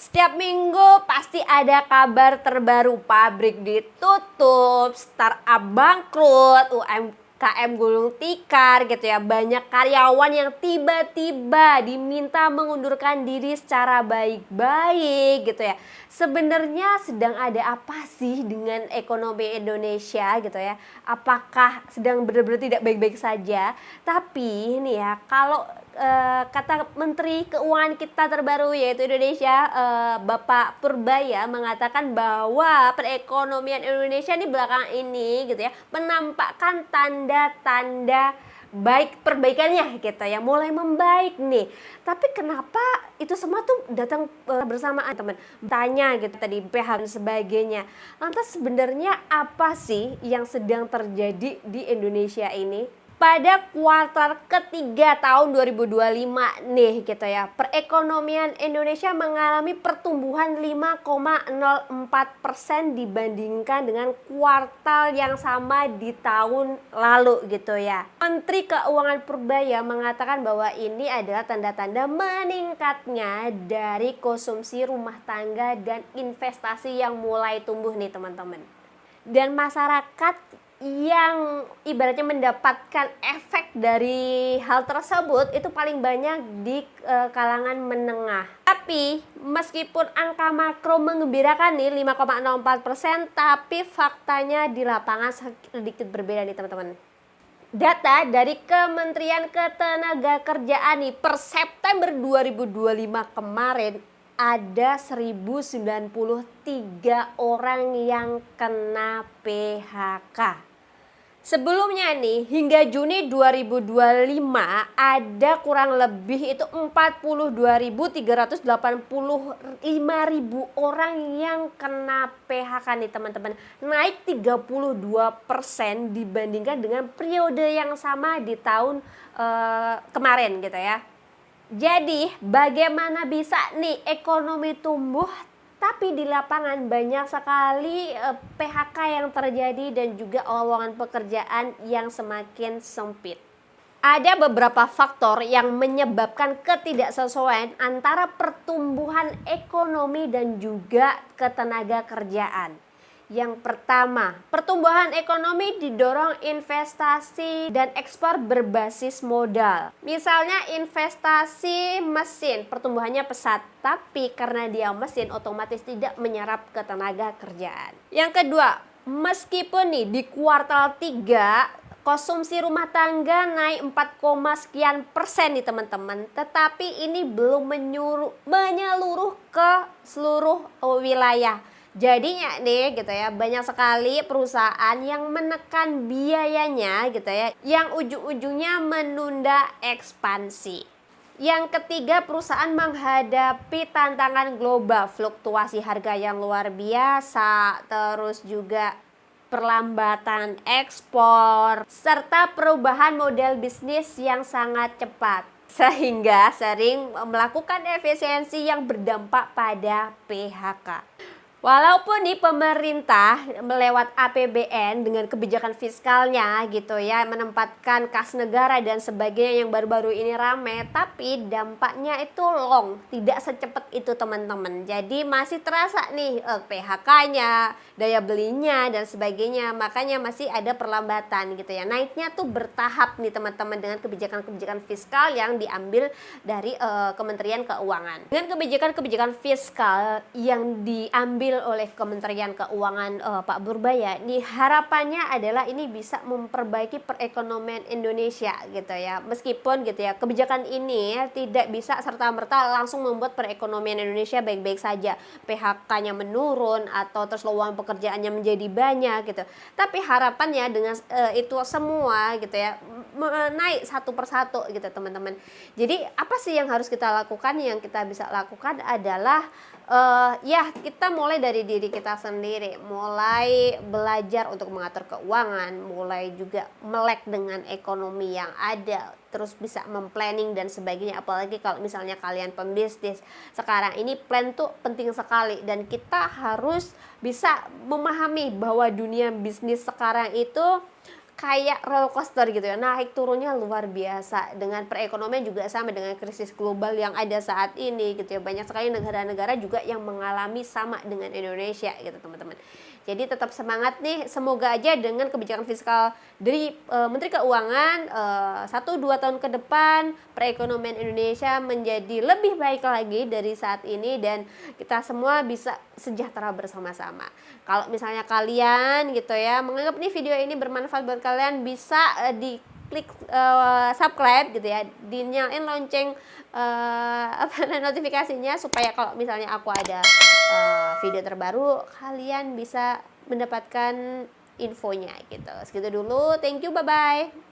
Setiap minggu pasti ada kabar terbaru, pabrik ditutup, startup bangkrut, UMKM gulung tikar gitu ya. Banyak karyawan yang tiba-tiba diminta mengundurkan diri secara baik-baik gitu ya. Sebenarnya sedang ada apa sih dengan ekonomi Indonesia gitu ya? Apakah sedang benar-benar tidak baik-baik saja? Tapi ini ya, kalau kata Menteri Keuangan kita terbaru yaitu Indonesia, Bapak Purbaya mengatakan bahwa perekonomian Indonesia ini belakangan ini gitu ya menampakkan tanda-tanda baik perbaikannya gitu ya, mulai membaik nih. Tapi kenapa itu semua tuh datang bersamaan, teman? Tanya gitu tadi PH dan sebagainya. Lantas sebenarnya apa sih yang sedang terjadi di Indonesia ini? Pada kuartal ketiga tahun 2025 nih gitu ya, perekonomian Indonesia mengalami pertumbuhan 5,04% dibandingkan dengan kuartal yang sama di tahun lalu gitu ya. Menteri Keuangan Purbaya mengatakan bahwa ini adalah tanda-tanda meningkatnya dari konsumsi rumah tangga dan investasi yang mulai tumbuh nih teman-teman. Dan masyarakat yang ibaratnya mendapatkan efek dari hal tersebut itu paling banyak di kalangan menengah. Tapi meskipun angka makro menggembirakan nih 5,04%, tapi faktanya di lapangan sedikit berbeda nih teman-teman. Data dari Kementerian Ketenagakerjaan nih per September 2025 kemarin ada 1093 orang yang kena PHK. Sebelumnya nih, hingga Juni 2025 ada kurang lebih itu 42.385.000 orang yang kena PHK nih teman-teman. Naik 32% dibandingkan dengan periode yang sama di tahun kemarin gitu ya. Jadi bagaimana bisa nih ekonomi tumbuh tapi di lapangan banyak sekali PHK yang terjadi dan juga lowongan pekerjaan yang semakin sempit. Ada beberapa faktor yang menyebabkan ketidaksesuaian antara pertumbuhan ekonomi dan juga ketenagakerjaan. Yang pertama, pertumbuhan ekonomi didorong investasi dan ekspor berbasis modal. Misalnya investasi mesin, pertumbuhannya pesat, tapi karena dia mesin otomatis tidak menyerap ketenaga kerjaan. Yang kedua, meskipun nih di kuartal 3 konsumsi rumah tangga naik 4, sekian % nih teman-teman, tetapi ini belum menyeluruh ke seluruh wilayah. Jadinya nih gitu ya, banyak sekali perusahaan yang menekan biayanya gitu ya, yang ujung-ujungnya menunda ekspansi. Yang ketiga, perusahaan menghadapi tantangan global, fluktuasi harga yang luar biasa, terus juga perlambatan ekspor, serta perubahan model bisnis yang sangat cepat. Sehingga sering melakukan efisiensi yang berdampak pada PHK. Walaupun nih pemerintah melewat APBN dengan kebijakan fiskalnya gitu ya, menempatkan kas negara dan sebagainya yang baru-baru ini rame, tapi dampaknya itu long, tidak secepat itu teman-teman. Jadi masih terasa nih PHK-nya, daya belinya dan sebagainya, makanya masih ada perlambatan gitu ya. Naiknya tuh bertahap nih teman-teman dengan kebijakan-kebijakan fiskal yang diambil dari Kementerian Keuangan. Dengan kebijakan-kebijakan fiskal yang diambil oleh Kementerian Keuangan Pak Purbaya, nih harapannya adalah ini bisa memperbaiki perekonomian Indonesia gitu ya. Meskipun gitu ya, kebijakan ini tidak bisa serta-merta langsung membuat perekonomian Indonesia baik-baik saja, PHK-nya menurun atau terus lowongan pekerjaannya menjadi banyak gitu. Tapi harapannya dengan itu semua gitu ya, naik satu persatu gitu teman-teman. Jadi apa sih yang harus kita lakukan? Yang kita bisa lakukan adalah ya kita mulai dari diri kita sendiri, mulai belajar untuk mengatur keuangan, mulai juga melek dengan ekonomi yang ada, terus bisa memplanning dan sebagainya. Apalagi kalau misalnya kalian pembisnis, sekarang ini plan tuh penting sekali dan kita harus bisa memahami bahwa dunia bisnis sekarang itu kayak roller coaster gitu ya, naik turunnya luar biasa. Dengan perekonomian juga sama dengan krisis global yang ada saat ini gitu ya. Banyak sekali negara-negara juga yang mengalami sama dengan Indonesia gitu teman-teman. Jadi tetap semangat nih, semoga aja dengan kebijakan fiskal dari Menteri Keuangan 1-2 tahun ke depan perekonomian Indonesia menjadi lebih baik lagi dari saat ini dan kita semua bisa sejahtera bersama-sama. Kalau misalnya kalian gitu ya menganggap nih video ini bermanfaat buat kalian, bisa diklik subscribe gitu ya, dinyalain lonceng notifikasinya supaya kalau misalnya aku ada video terbaru kalian bisa mendapatkan infonya gitu. Segitu dulu, thank you, bye bye.